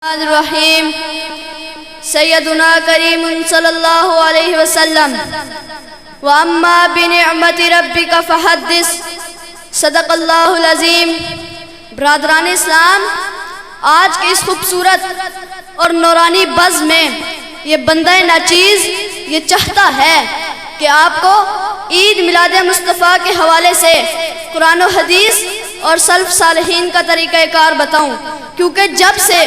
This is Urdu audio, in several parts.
الرحیم سیدنا کریم صلی اللہ علیہ وسلم وَأَمَّا بِنِعْمَةِ رَبِّكَ فَحَدِّثْ صدق اللہ العظیم۔ برادران اسلام، آج کے اس خوبصورت اور نورانی بز میں یہ بندہ ناچیز یہ چاہتا ہے کہ آپ کو عید میلاد مصطفیٰ کے حوالے سے قرآن و حدیث اور سلف صالحین کا طریقہ کار بتاؤں، کیونکہ جب سے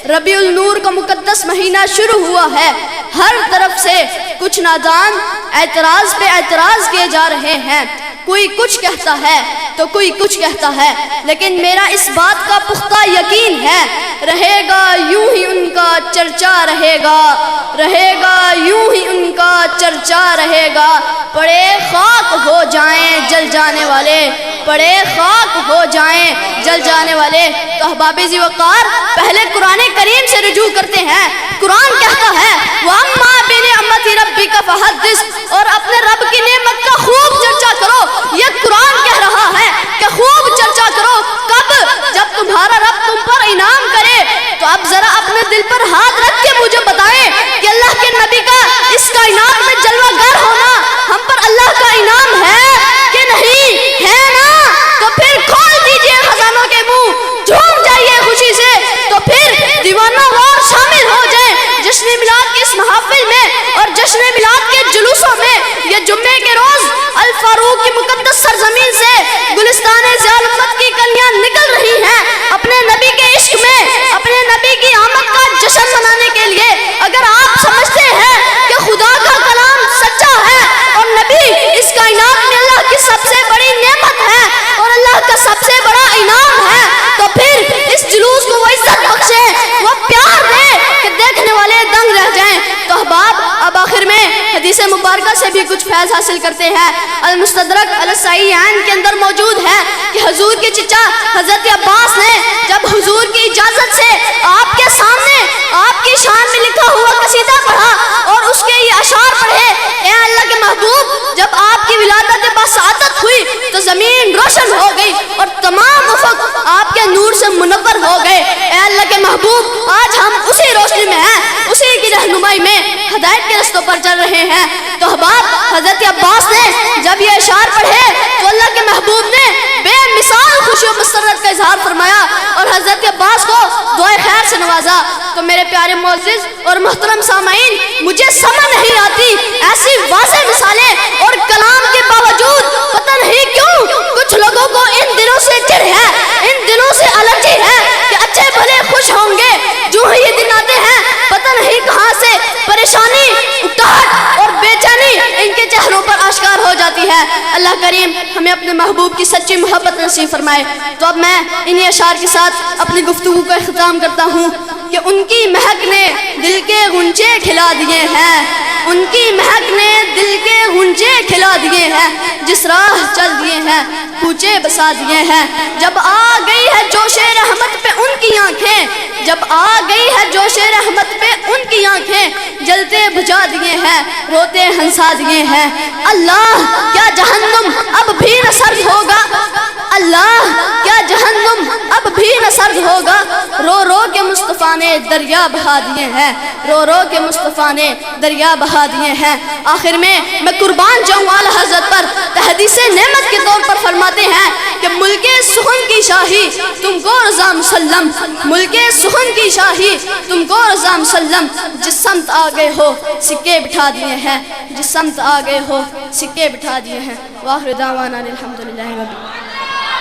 ربیع النور کا مقدس مہینہ شروع ہوا ہے ہر طرف سے کچھ نادان اعتراض پہ اعتراض کیے جا رہے ہیں، کوئی کچھ کہتا ہے تو کوئی کچھ کہتا ہے، لیکن میرا اس بات کا پختہ یقین ہے رہے گا یوں ہی ان کا چرچا رہے گا، رہے گا یوں ہی ان کا چرچا رہے گا، پڑے خاک ہو جائیں جل جانے والے، پڑے خاک ہو جائیں جل جانے والے۔ تو احباب ذی وقار پہلے قرآن کریم سے رجوع کرتے ہیں۔ قرآن کہتا ہے وَأَمَّا بِنِعْمَةِ رَبِّكَ فَحَدِّثْ، اور اپنے رب کی نعمت کا خوب چرچا کرو۔ یہ قرآن کہہ رہا ہے کہ خوب چرچا کرو، کب؟ جب تمہارا رب تم پر انعام کرے۔ تو اب ذرا اپنے دل پر ہاتھ رکھ کے مجھے بتائیں کہ اللہ کے نبی کا اس کائنات میں جلوہ گر ہونا ہم پر اللہ کا انعام ہے کہ نہیں؟ ہے نا؟ تو پھر کھول دیجئے خزانوں کے منہ، جھوم جائیے خوشی سے، تو پھر دیوانہ وار شامل ہو جائیں جشن میلاد کی اس محافل میں اور جشن میلاد کے جلوسوں میں۔ یہ جمعے کے روز الفاروق کی مقدس سرزمین سے گلستان ضیاء الامت کی کلیاں نکل رہی ہیں اپنے نبی کے عشق میں، اپنے نبی کی آمد کا جشن منانے کے لیے۔ اگر آپ سمجھتے ہیں کہ خدا کا کلام سچا ہے اور نبی اس کائنات میں اللہ کی سب سے بڑی نعمت ہے اور اللہ کا سب سے بڑا انعام ہے، تو پھر اس جلوس کو وہ عزت بخشے، وہ پیار دے کہ دیکھنے والے دنگ رہ جائیں۔ تو احباب اب آخر میں حدیث مبارکہ سے بھی کچھ فیض حاصل کرتے ہیں۔ المستدرک علی الصحیحین کے اندر موجود ہے کہ حضور کے چچا حضرت عباس نے جب حضور کی اجازت سے آپ کے سامنے آپ کی شان میں لکھا ہوا قصیدہ پڑھا اور اس کے یہ اشعار پڑھے، اے اللہ کے محبوب، جب آپ کی ولادت بسعادت ہوئی تو زمین روشن ہو گئی اور تمام افق آپ کے نور سے منور ہو گئے۔ اے اللہ کے محبوب، آج ہم اسی روشنی میں ہیں، اسی کی رہنمائی میں ہدایت کے رستوں پر چل رہے ہیں۔ تو احباب حضرت عباس نے جب یہ اشعار پڑھے تو اللہ کے محبوب نے بے مثال خوشی و مسرت کا اظہار فرمایا اور حضرت عباس کو دعائے خیر سے نوازا۔ تو میرے پیارے معزز اور محترم سامعین، مجھے سمجھ نہیں آتی ایسی واضح مثالیں اور کلام کے باوجود پتہ نہیں کیوں کچھ لوگوں کو ان دنوں سے چڑ ہے، ان دنوں سے الرجی ہے کہ اچھے بھلے خوش ہوں گے، جو ہی یہ دن آتے ہیں پتہ نہیں کہاں سے پریشانی، اکتاہٹ اور بے چینی ان کے چہروں پر آشکار ہو جاتی ہے۔ اللہ کریم ہمیں اپنے محبوب کی سچی محبت نصیب فرمائے۔ تو اب میں انہی اشعار کے ساتھ اپنی گفتگو کا اختتام کرتا ہوں کہ ان کی مہک نے دل کے غنچے کھلا دیے ہیں، ان کی مہک نے دل کے غنچے کھلا دیے ہیں، جس راہ چل دیے ہیں کوچے بسا دیے ہیں۔ جب آ گئی ہے جوش رحمت پہ ان کی آنکھیں، جب آ گئی ہے جوش رحمت پہ ان کی آنکھیں، جلتے بجھا دیے ہیں روتے ہنسا دیے ہیں۔ اللہ کیا جہنم اب بھی نہ سرد ہوگا، اللہ کیا جہنم اب بھی نہ سرد ہوگا، رو رو کے مصطفیٰ نے دریا بہا دیے ہیں، رو رو کے مصطفیٰ نے دریا بہا دیے ہیں۔ آخر میں قربان جاؤں اعلیٰ حضرت پر، تحدیث نعمت کے طور پر فرماتے ہیں کہ ملک سخن کی شاہی تم کو رضا مسلم، ملک سخن کی شاہی تم کو رضا مسلم، جس سمت آ گئے ہو سکے بٹھا دیے ہیں، جس سمت آ گئے ہو سکے بٹھا دیے ہیں۔ وآخر دعوانا الحمدللہ رب العالمین۔